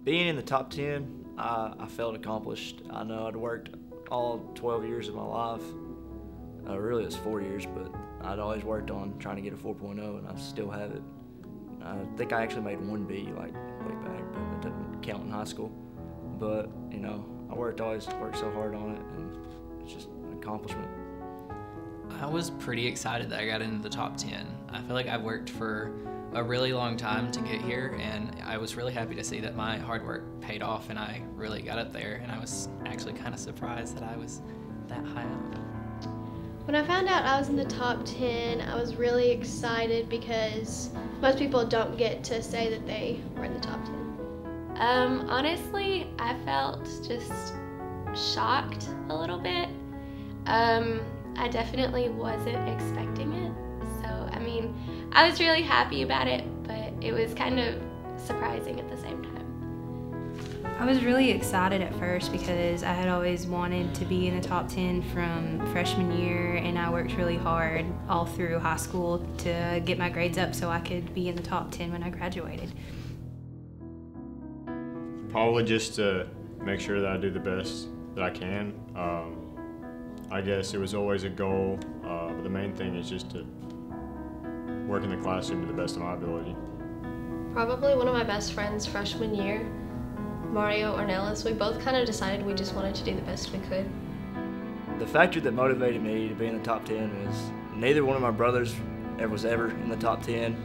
Being in the top 10, I felt accomplished. I know I'd worked all 12 years of my life. Really, it was 4 years, but I'd always worked on trying to get a 4.0, and I still have it. I think I actually made 1B like way back, but it doesn't count in high school. But you know, I always worked so hard on it, and it's just an accomplishment. I was pretty excited that I got into the top 10. I feel like I've worked for a really long time to get here, and I was really happy to see that my hard work paid off and I really got up there, and I was actually kind of surprised that I was that high up. When I found out I was in the top 10, I was really excited because most people don't get to say that they were in the top 10. Honestly, I felt just shocked a little bit. I definitely wasn't expecting it. So, I mean, I was really happy about it, but it was kind of surprising at the same time. I was really excited at first because I had always wanted to be in the top 10 from freshman year, and I worked really hard all through high school to get my grades up so I could be in the top 10 when I graduated. Probably just to make sure that I do the best that I can. I guess it was always a goal, but the main thing is just to work in the classroom to the best of my ability. Probably one of my best friends freshman year, Mario Ornelas, we both kind of decided we just wanted to do the best we could. The factor that motivated me to be in the top 10 was neither one of my brothers was ever in the top 10,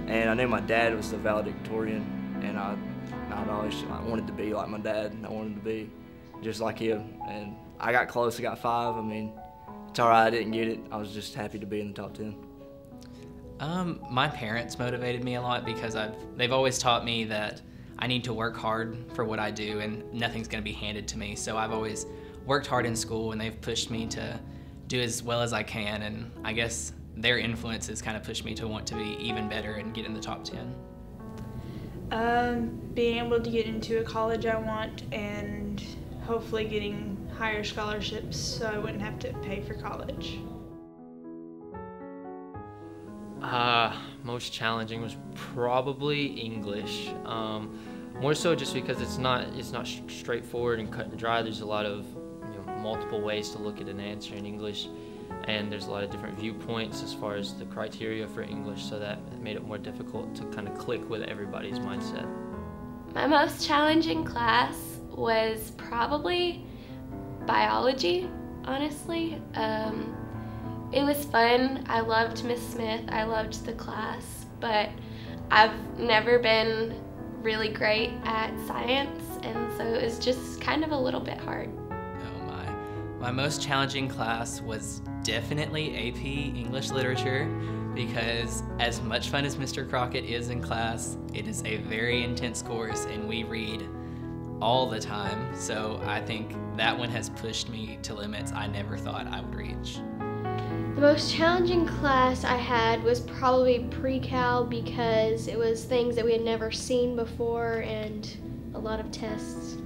and I knew my dad was the valedictorian, and I wanted to be like my dad, and I wanted to be just like him, and I got close. I got 5. I mean, it's all right, I didn't get it. I was just happy to be in the top 10. My parents motivated me a lot because they've always taught me that I need to work hard for what I do, and nothing's going to be handed to me. So I've always worked hard in school, and they've pushed me to do as well as I can, and I guess their influence has kind of pushed me to want to be even better and get in the top 10. Being able to get into a college I want, and hopefully getting higher scholarships so I wouldn't have to pay for college. Most challenging was probably English. More so just because it's not straightforward and cut and dry. There's a lot of multiple ways to look at an answer in English, and there's a lot of different viewpoints as far as the criteria for English, so that made it more difficult to kind of click with everybody's mindset. My most challenging class was probably biology, honestly. It was fun. I loved Miss Smith. I loved the class, but I've never been really great at science, and so it was just kind of a little bit hard. Oh my most challenging class was definitely AP English Literature, because as much fun as Mr. Crockett is in class, it is a very intense course and we read all the time. So I think that one has pushed me to limits I never thought I would reach. The most challenging class I had was probably pre-cal because it was things that we had never seen before and a lot of tests.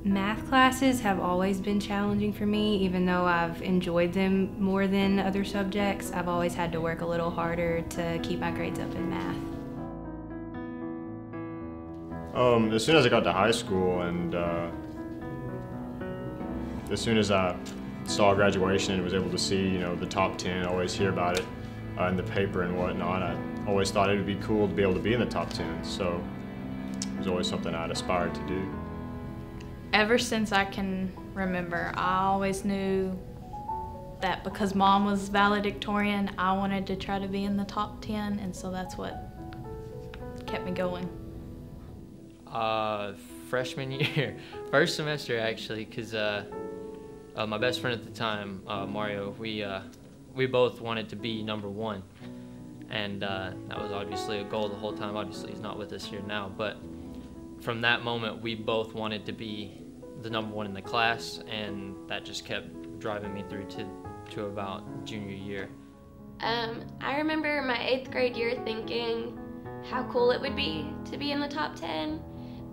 Math classes have always been challenging for me, even though I've enjoyed them more than other subjects. I've always had to work a little harder to keep my grades up in math. As soon as I got to high school, and as soon as I saw graduation and was able to see, the top 10, always hear about it in the paper and whatnot, I always thought it would be cool to be able to be in the top 10. So it was always something I'd aspired to do. Ever since I can remember, I always knew that because Mom was valedictorian, I wanted to try to be in the top 10, and so that's what kept me going. Freshman year, first semester actually, because my best friend at the time, Mario, we both wanted to be number 1, and that was obviously a goal the whole time. Obviously he's not with us here now, but from that moment we both wanted to be the number 1 in the class, and that just kept driving me through to about junior year. I remember my 8th grade year thinking how cool it would be to be in the top 10.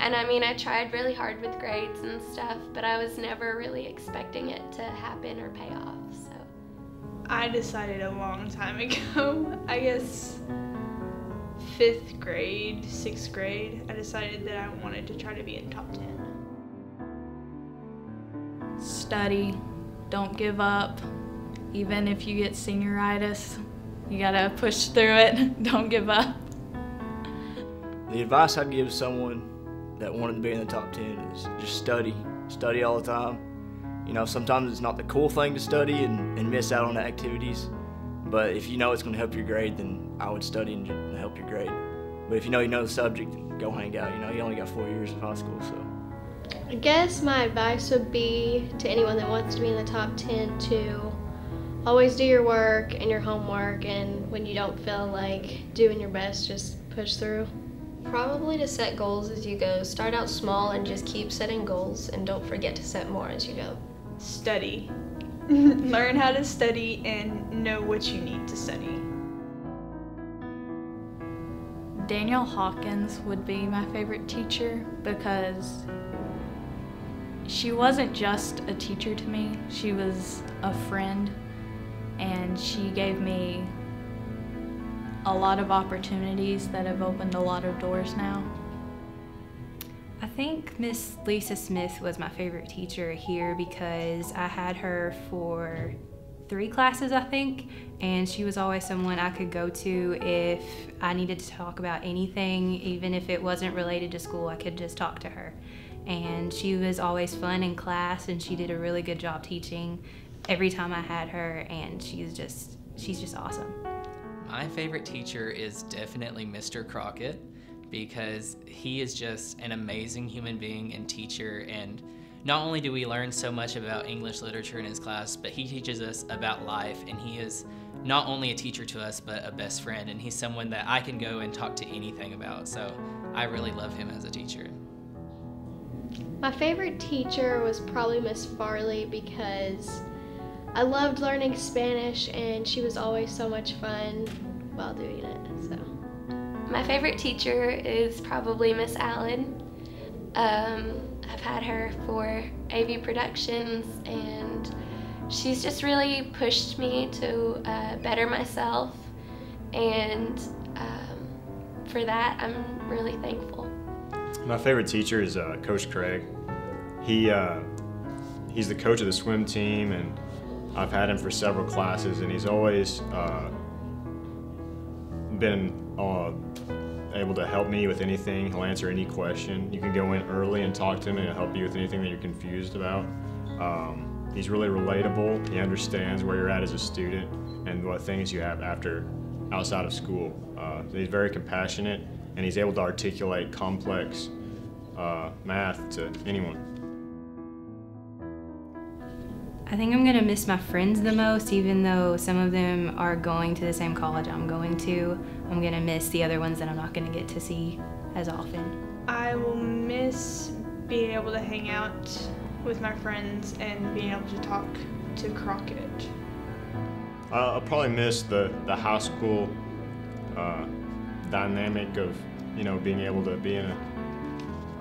And I mean, I tried really hard with grades and stuff, but I was never really expecting it to happen or pay off, so. I decided a long time ago, I guess 5th grade, 6th grade, I decided that I wanted to try to be in the top 10. Study, don't give up. Even if you get senioritis, you gotta push through it. Don't give up. The advice I'd give someone that wanted to be in the top 10 is just study. Study all the time. You know, sometimes it's not the cool thing to study and miss out on the activities, but if you know it's going to help your grade, then I would study and help your grade. But if you know the subject, then go hang out. You know, you only got 4 years of high school, so. I guess my advice would be to anyone that wants to be in the top 10 to always do your work and your homework, and when you don't feel like doing your best, just push through. Probably to set goals as you go. Start out small and just keep setting goals, and don't forget to set more as you go. Study. Learn how to study and know what you need to study. Danielle Hawkins would be my favorite teacher because she wasn't just a teacher to me, she was a friend, and she gave me a lot of opportunities that have opened a lot of doors now. I think Miss Lisa Smith was my favorite teacher here because I had her for 3 classes, I think, and she was always someone I could go to if I needed to talk about anything, even if it wasn't related to school. I could just talk to her. And she was always fun in class, and she did a really good job teaching every time I had her, and she's just awesome. My favorite teacher is definitely Mr. Crockett, because he is just an amazing human being and teacher, and not only do we learn so much about English literature in his class, but he teaches us about life, and he is not only a teacher to us, but a best friend, and he's someone that I can go and talk to anything about, so I really love him as a teacher. My favorite teacher was probably Miss Farley because I loved learning Spanish, and she was always so much fun while doing it, so. My favorite teacher is probably Miss Allen. I've had her for AV Productions, and she's just really pushed me to better myself, and for that I'm really thankful. My favorite teacher is Coach Craig. He's the coach of the swim team, and I've had him for several classes, and he's always been able to help me with anything. He'll answer any question. You can go in early and talk to him, and he'll help you with anything that you're confused about. He's really relatable. He understands where you're at as a student and what things you have outside of school. He's very compassionate, and he's able to articulate complex math to anyone. I think I'm gonna miss my friends the most, even though some of them are going to the same college I'm going to. I'm gonna miss the other ones that I'm not gonna get to see as often. I will miss being able to hang out with my friends and being able to talk to Crockett. I'll probably miss the high school dynamic of, you know, being able to be in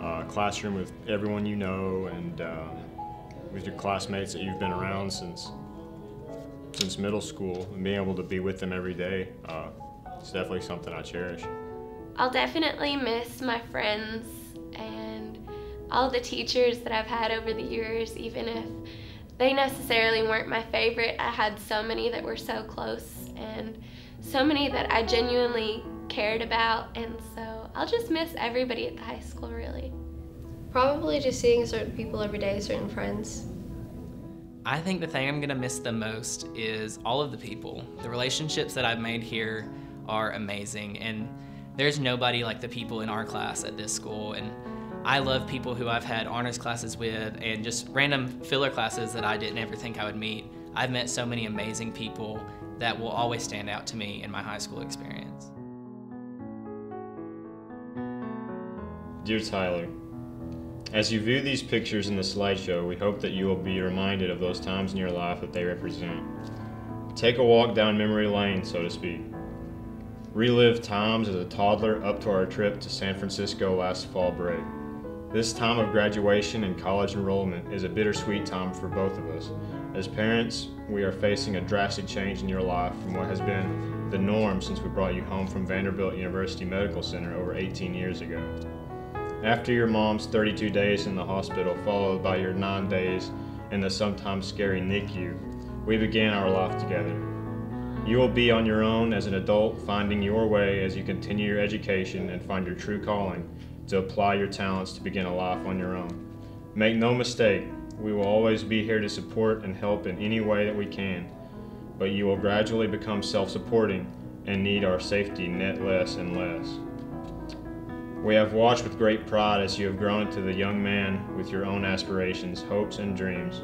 a classroom with everyone you know, and with your classmates that you've been around since middle school, and being able to be with them every day. It's definitely something I cherish. I'll definitely miss my friends and all the teachers that I've had over the years, even if they necessarily weren't my favorite. I had so many that were so close and so many that I genuinely cared about, and so I'll just miss everybody at the high school, really. Probably just seeing certain people every day, certain friends. I think the thing I'm gonna miss the most is all of the people. The relationships that I've made here are amazing, and there's nobody like the people in our class at this school, and I love people who I've had honors classes with and just random filler classes that I didn't ever think I would meet. I've met so many amazing people that will always stand out to me in my high school experience. Dear Tyler, as you view these pictures in the slideshow, we hope that you will be reminded of those times in your life that they represent. Take a walk down memory lane, so to speak. Relive times as a toddler up to our trip to San Francisco last fall break. This time of graduation and college enrollment is a bittersweet time for both of us. As parents, we are facing a drastic change in your life from what has been the norm since we brought you home from Vanderbilt University Medical Center over 18 years ago. After your mom's 32 days in the hospital, followed by your 9 days in the sometimes scary NICU, we began our life together. You will be on your own as an adult, finding your way as you continue your education and find your true calling to apply your talents to begin a life on your own. Make no mistake, we will always be here to support and help in any way that we can, but you will gradually become self-supporting and need our safety net less and less. We have watched with great pride as you have grown into the young man with your own aspirations, hopes, and dreams.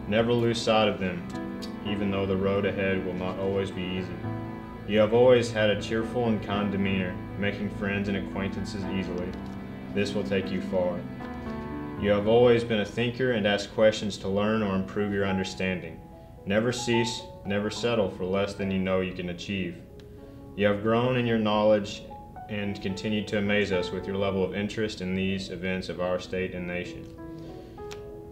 Never lose sight of them, even though the road ahead will not always be easy. You have always had a cheerful and kind demeanor, making friends and acquaintances easily. This will take you far. You have always been a thinker and asked questions to learn or improve your understanding. Never cease, never settle for less than you know you can achieve. You have grown in your knowledge and continue to amaze us with your level of interest in these events of our state and nation.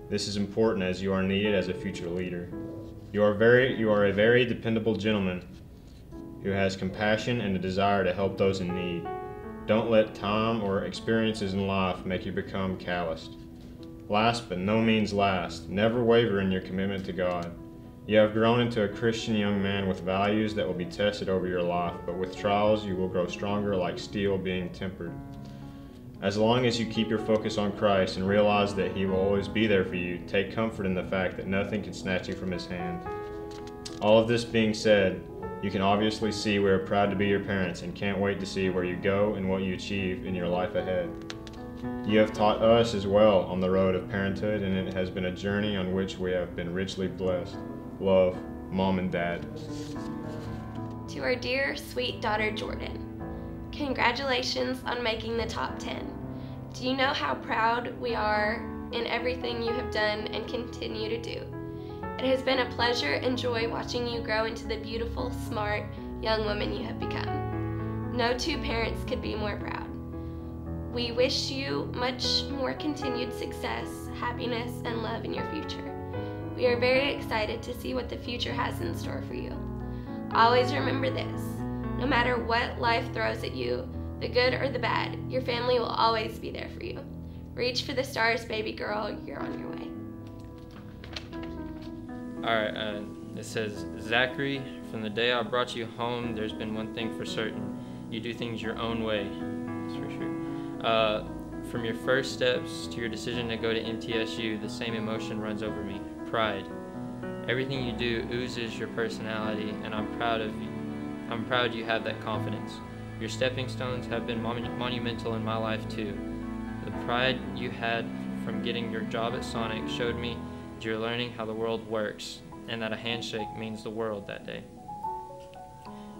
This is important as you are needed as a future leader. You are a very dependable gentleman who has compassion and a desire to help those in need. Don't let time or experiences in life make you become calloused. Last but no means last, never waver in your commitment to God. You have grown into a Christian young man with values that will be tested over your life, but with trials you will grow stronger like steel being tempered. As long as you keep your focus on Christ and realize that He will always be there for you, take comfort in the fact that nothing can snatch you from His hand. All of this being said, you can obviously see we are proud to be your parents and can't wait to see where you go and what you achieve in your life ahead. You have taught us as well on the road of parenthood, and it has been a journey on which we have been richly blessed. Love, Mom and Dad. To our dear, sweet daughter, Jordan, congratulations on making the top 10. Do you know how proud we are in everything you have done and continue to do? It has been a pleasure and joy watching you grow into the beautiful, smart, young woman you have become. No two parents could be more proud. We wish you much more continued success, happiness, and love in your future. We are very excited to see what the future has in store for you. Always remember this: no matter what life throws at you, the good or the bad, your family will always be there for you. Reach for the stars, baby girl. You're on your way. Alright, it says, Zachary, from the day I brought you home, there's been one thing for certain. You do things your own way. That's for sure. From your first steps to your decision to go to MTSU, the same emotion runs over me. Pride. Everything you do oozes your personality, and I'm proud of you. I'm proud you have that confidence. Your stepping stones have been monumental in my life too. The pride you had from getting your job at Sonic showed me that you're learning how the world works, and that a handshake means the world that day.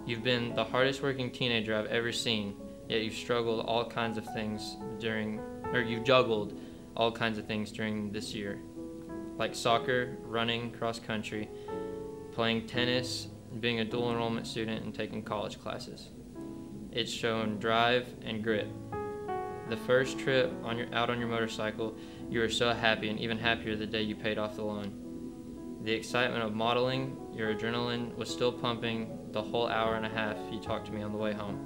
You've been the hardest working teenager I've ever seen, yet you've juggled all kinds of things during this year. Like soccer, running, cross country, playing tennis, being a dual enrollment student, and taking college classes. It's shown drive and grit. The first trip out on your motorcycle, you were so happy, and even happier the day you paid off the loan. The excitement of modeling, your adrenaline was still pumping the whole hour and a half you talked to me on the way home.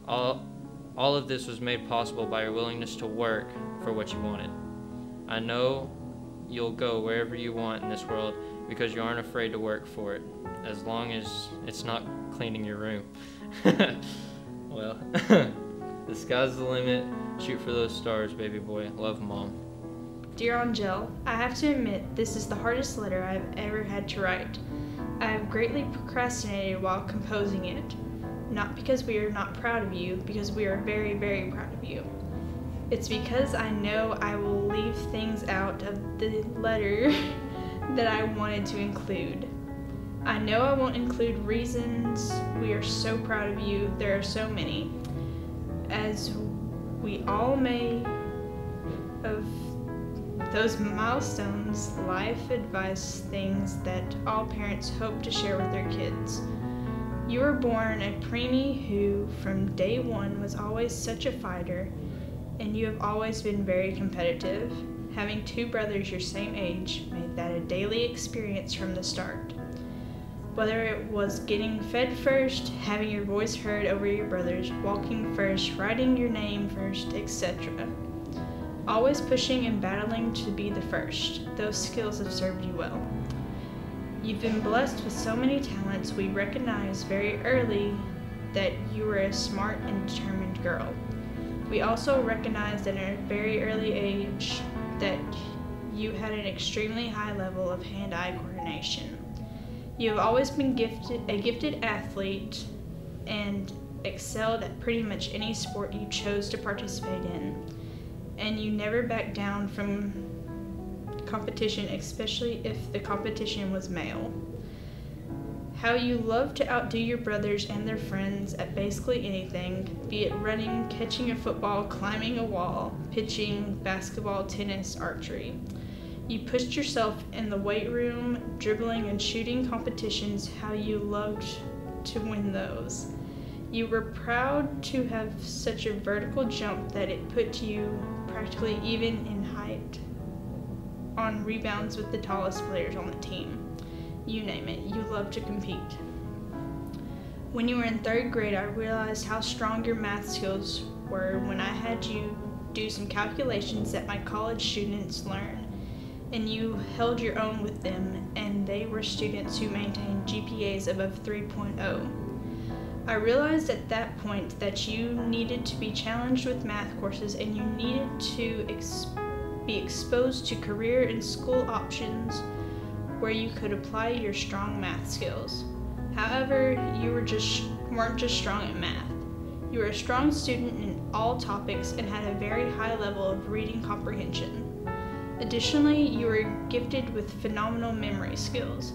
All of this was made possible by your willingness to work for what you wanted. I know you'll go wherever you want in this world because you aren't afraid to work for it, as long as it's not cleaning your room. Well, the sky's the limit. Shoot for those stars, baby boy. Love, Mom. Dear Angel, I have to admit this is the hardest letter I've ever had to write. I have greatly procrastinated while composing it. Not because we are not proud of you, because we are very, very proud of you. It's because I know I will leave things out of the letter that I wanted to include. I know I won't include reasons we are so proud of you. There are so many. As we all may of those milestones, life advice, things that all parents hope to share with their kids. You were born a preemie who, from day one, was always such a fighter, and you have always been very competitive. Having two brothers your same age made that a daily experience from the start. Whether it was getting fed first, having your voice heard over your brothers, walking first, writing your name first, etc. Always pushing and battling to be the first. Those skills have served you well. You've been blessed with so many talents. We recognized very early that you were a smart and determined girl. We also recognized at a very early age that you had an extremely high level of hand-eye coordination. You have always been a gifted athlete and excelled at pretty much any sport you chose to participate in. And you never backed down from competition, especially if the competition was male. How you love to outdo your brothers and their friends at basically anything, be it running, catching a football, climbing a wall, pitching, basketball, tennis, archery. You pushed yourself in the weight room, dribbling and shooting competitions, how you loved to win those. You were proud to have such a vertical jump that it put you practically even in height on rebounds with the tallest players on the team. You name it, you love to compete. When you were in 3rd grade, I realized how strong your math skills were when I had you do some calculations that my college students learn, and you held your own with them, and they were students who maintained GPAs above 3.0. I realized at that point that you needed to be challenged with math courses, and you needed to be exposed to career and school options where you could apply your strong math skills. However, you weren't just strong at math. You were a strong student in all topics and had a very high level of reading comprehension. Additionally, you were gifted with phenomenal memory skills.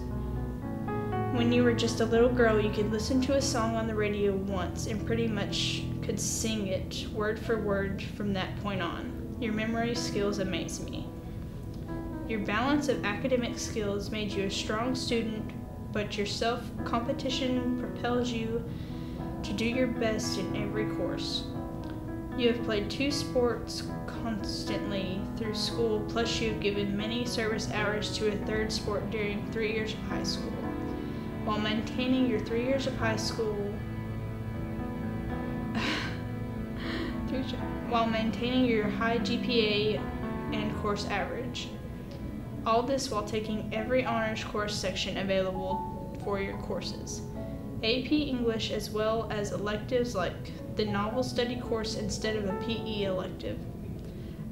When you were just a little girl, you could listen to a song on the radio once and pretty much could sing it word for word from that point on. Your memory skills amaze me. Your balance of academic skills made you a strong student, but your self-competition propels you to do your best in every course. You have played 2 sports constantly through school, plus you have given many service hours to a 3rd sport during 3 years of high school. While maintaining your 3 years of high school, while maintaining your high GPA and course average. All this while taking every honors course section available for your courses. AP English as well as electives like the novel study course instead of a PE elective.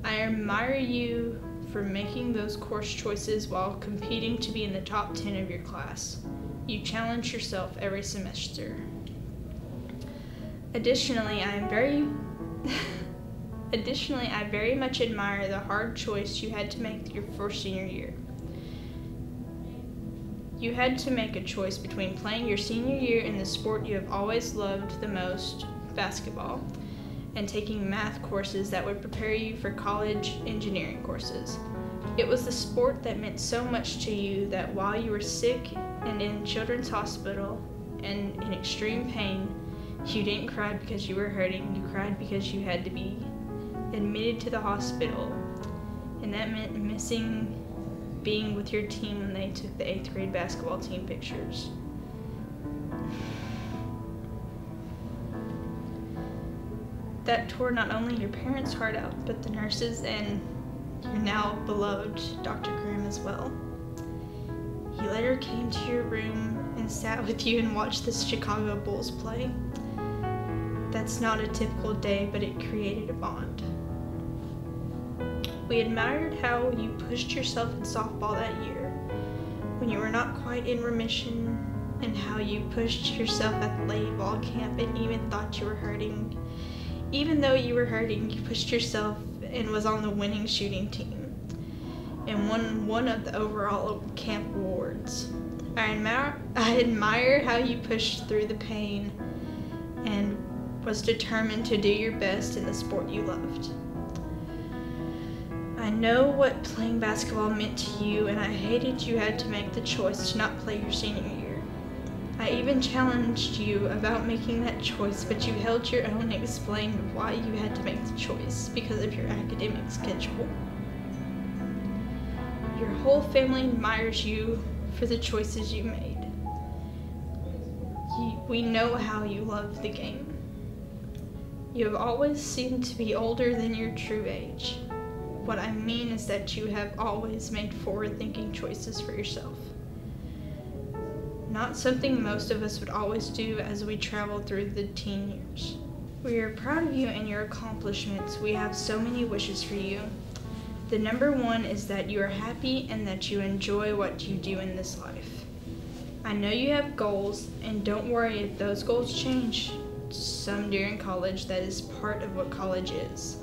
I admire you for making those course choices while competing to be in the top 10 of your class. You challenge yourself every semester. Additionally, I very much admire the hard choice you had to make your first senior year. You had to make a choice between playing your senior year in the sport you have always loved the most, basketball, and taking math courses that would prepare you for college engineering courses. It was the sport that meant so much to you that while you were sick and in children's hospital and in extreme pain, you didn't cry because you were hurting, you cried because you had to be admitted to the hospital, and that meant missing being with your team when they took the 8th grade basketball team pictures. That tore not only your parents' heart out, but the nurses and your now beloved Dr. Graham as well. He later came to your room and sat with you and watched the Chicago Bulls play. That's not a typical day, but it created a bond. We admired how you pushed yourself in softball that year when you were not quite in remission, and how you pushed yourself at the lady ball camp and even thought you were hurting. Even though you were hurting, you pushed yourself and was on the winning shooting team and won one of the overall camp awards. I admire how you pushed through the pain and was determined to do your best in the sport you loved. I know what playing basketball meant to you, and I hated you had to make the choice to not play your senior year. I even challenged you about making that choice, but you held your own and explained why you had to make the choice because of your academic schedule. Your whole family admires you for the choices you made. We know how you love the game. You have always seemed to be older than your true age. What I mean is that you have always made forward-thinking choices for yourself. Not something most of us would always do as we travel through the teen years. We are proud of you and your accomplishments. We have so many wishes for you. The number one is that you are happy and that you enjoy what you do in this life. I know you have goals, and don't worry if those goals change some during college. That is part of what college is.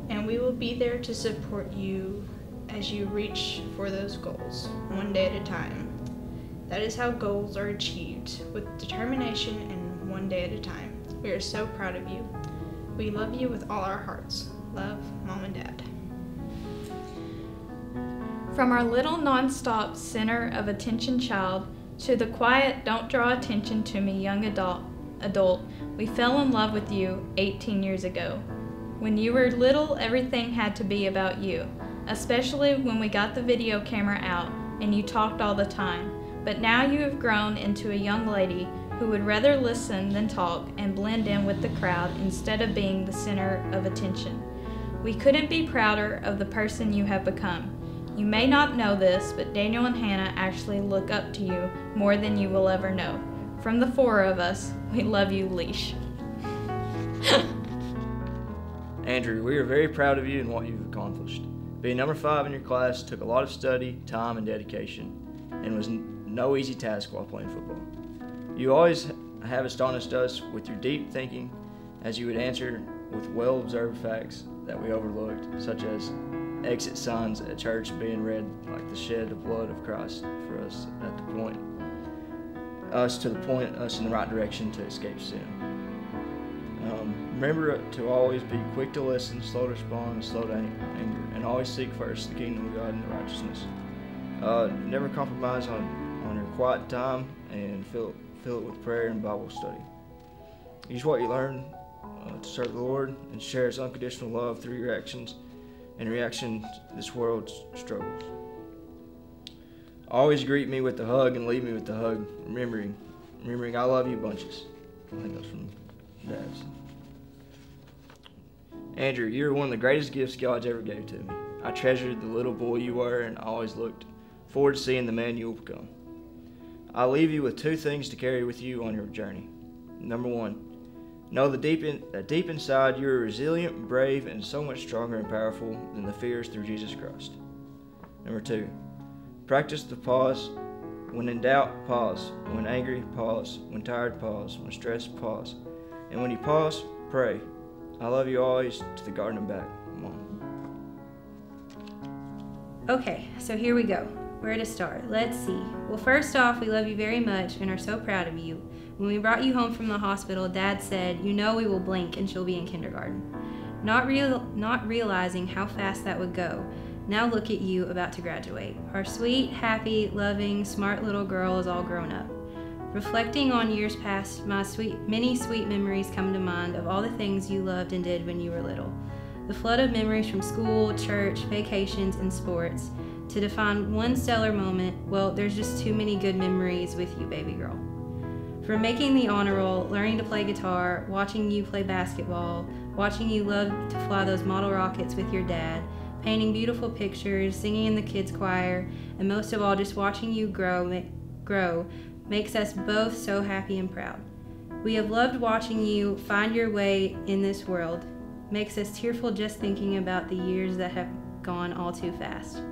And we will be there to support you as you reach for those goals, one day at a time. That is how goals are achieved, with determination and one day at a time. We are so proud of you. We love you with all our hearts. Love, Mom and Dad. From our little non-stop center of attention child to the quiet don't draw attention to me young adult, we fell in love with you 18 years ago. When you were little, everything had to be about you, especially when we got the video camera out and you talked all the time. But now you have grown into a young lady who would rather listen than talk and blend in with the crowd instead of being the center of attention. We couldn't be prouder of the person you have become. You may not know this, but Daniel and Hannah actually look up to you more than you will ever know. From the four of us, we love you, Leash. Andrew, we are very proud of you and what you've accomplished. Being number 5 in your class took a lot of study, time, and dedication, and was no easy task while playing football. You always have astonished us with your deep thinking as you would answer with well-observed facts that we overlooked, such as exit signs at church being read like the shed of blood of Christ for us at the point us in the right direction to escape sin. Remember to always be quick to listen, slow to respond, and slow to anger, and always seek first the kingdom of God and the righteousness. Never compromise on your quiet time, and fill it with prayer and Bible study. Use what you learn to serve the Lord and share His unconditional love through your actions and reaction to this world's struggles. Always greet me with a hug and leave me with a hug, remembering I love you bunches. I think that's from Dad's. Andrew, you are one of the greatest gifts God's ever gave to me. I treasured the little boy you were and always looked forward to seeing the man you will become. I leave you with 2 things to carry with you on your journey. Number 1, know that deep inside you are resilient, brave, and so much stronger and powerful than the fears through Jesus Christ. Number 2, practice the pause. When in doubt, pause. When angry, pause. When tired, pause. When stressed, pause. And when you pause, pray. I love you always, to the garden and back, Mom. Okay, so here we go. Where to start? Let's see. Well, first off, we love you very much and are so proud of you. When we brought you home from the hospital, Dad said, "You know we will blink and she'll be in kindergarten." Not realizing how fast that would go. Now look at you about to graduate. Our sweet, happy, loving, smart little girl is all grown up. Reflecting on years past, many sweet memories come to mind of all the things you loved and did when you were little. The flood of memories from school, church, vacations, and sports. To define one stellar moment, well, there's just too many good memories with you, baby girl. From making the honor roll, learning to play guitar, watching you play basketball, watching you love to fly those model rockets with your dad, painting beautiful pictures, singing in the kids' choir, and most of all, just watching you grow makes us both so happy and proud. We have loved watching you find your way in this world. Makes us tearful just thinking about the years that have gone all too fast.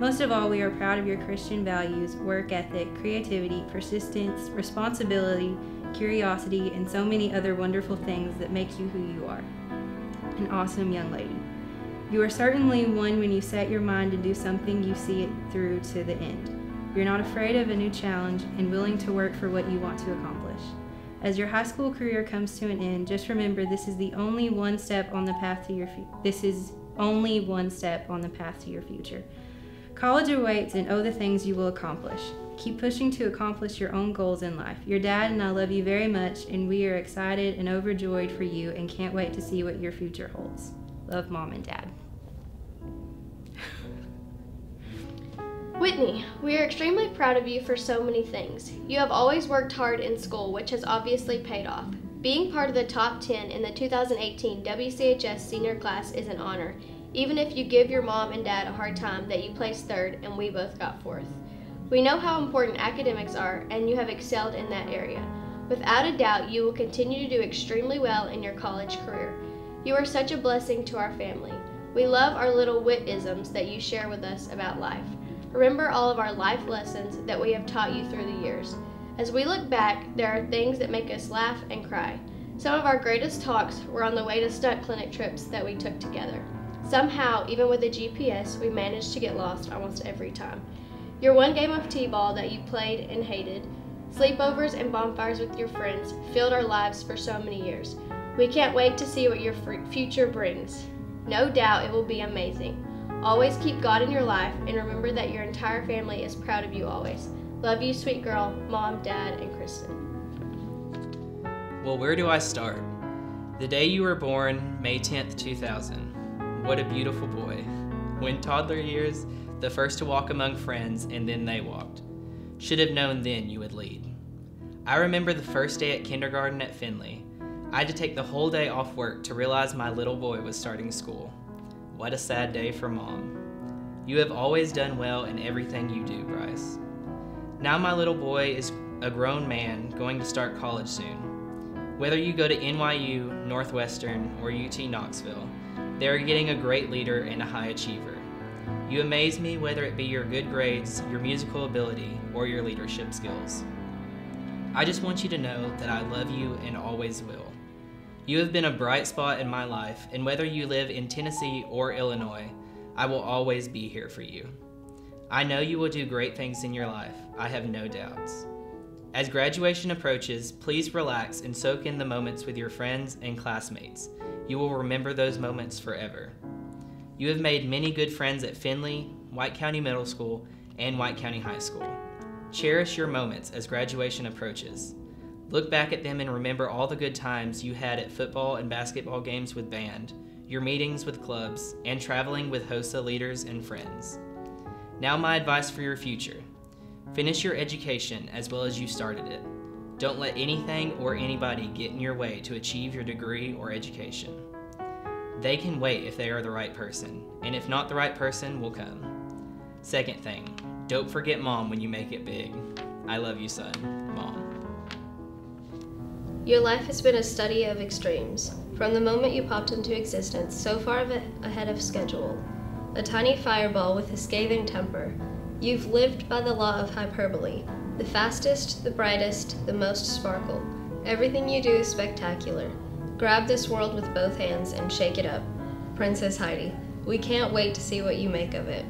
Most of all, we are proud of your Christian values, work ethic, creativity, persistence, responsibility, curiosity, and so many other wonderful things that make you who you are. An awesome young lady. You are certainly one when you set your mind to do something, you see it through to the end. You're not afraid of a new challenge and willing to work for what you want to accomplish. As your high school career comes to an end, just remember this is only one step on the path to your future. College awaits, and the things you will accomplish. Keep pushing to accomplish your own goals in life. Your dad and I love you very much, and we are excited and overjoyed for you and can't wait to see what your future holds. Love, Mom and Dad. Whitney, we are extremely proud of you for so many things. You have always worked hard in school, which has obviously paid off. Being part of the top 10 in the 2018 WCHS senior class is an honor, even if you give your mom and dad a hard time that you placed third and we both got fourth. We know how important academics are, and you have excelled in that area. Without a doubt, you will continue to do extremely well in your college career. You are such a blessing to our family. We love our little wit-isms that you share with us about life. Remember all of our life lessons that we have taught you through the years. As we look back, there are things that make us laugh and cry. Some of our greatest talks were on the way to stunt clinic trips that we took together. Somehow, even with a GPS, we managed to get lost almost every time. Your one game of t-ball that you played and hated, sleepovers and bonfires with your friends filled our lives for so many years. We can't wait to see what your future brings. No doubt it will be amazing. Always keep God in your life and remember that your entire family is proud of you always. Love you, sweet girl, Mom, Dad, and Kristen. Well, where do I start? The day you were born, May 10th, 2000. What a beautiful boy. When toddler years, the first to walk among friends, and then they walked. Should have known then you would lead. I remember the first day at kindergarten at Findlay. I had to take the whole day off work to realize my little boy was starting school. What a sad day for Mom. You have always done well in everything you do, Bryce. Now my little boy is a grown man going to start college soon. Whether you go to NYU, Northwestern, or UT Knoxville, they are getting a great leader and a high achiever. You amaze me whether it be your good grades, your musical ability, or your leadership skills. I just want you to know that I love you and always will. You have been a bright spot in my life, and whether you live in Tennessee or Illinois, I will always be here for you. I know you will do great things in your life, I have no doubts. As graduation approaches, please relax and soak in the moments with your friends and classmates. You will remember those moments forever. You have made many good friends at Findlay, White County Middle School, and White County High School. Cherish your moments as graduation approaches. Look back at them and remember all the good times you had at football and basketball games with band, your meetings with clubs, and traveling with HOSA leaders and friends. Now my advice for your future. Finish your education as well as you started it. Don't let anything or anybody get in your way to achieve your degree or education. They can wait if they are the right person, and if not the right person, will come. Second thing, don't forget Mom when you make it big. I love you, son. Mom. Your life has been a study of extremes. From the moment you popped into existence, so far ahead of schedule, a tiny fireball with a scathing temper, you've lived by the law of hyperbole. The fastest, the brightest, the most sparkle. Everything you do is spectacular. Grab this world with both hands and shake it up. Princess Heidi, we can't wait to see what you make of it.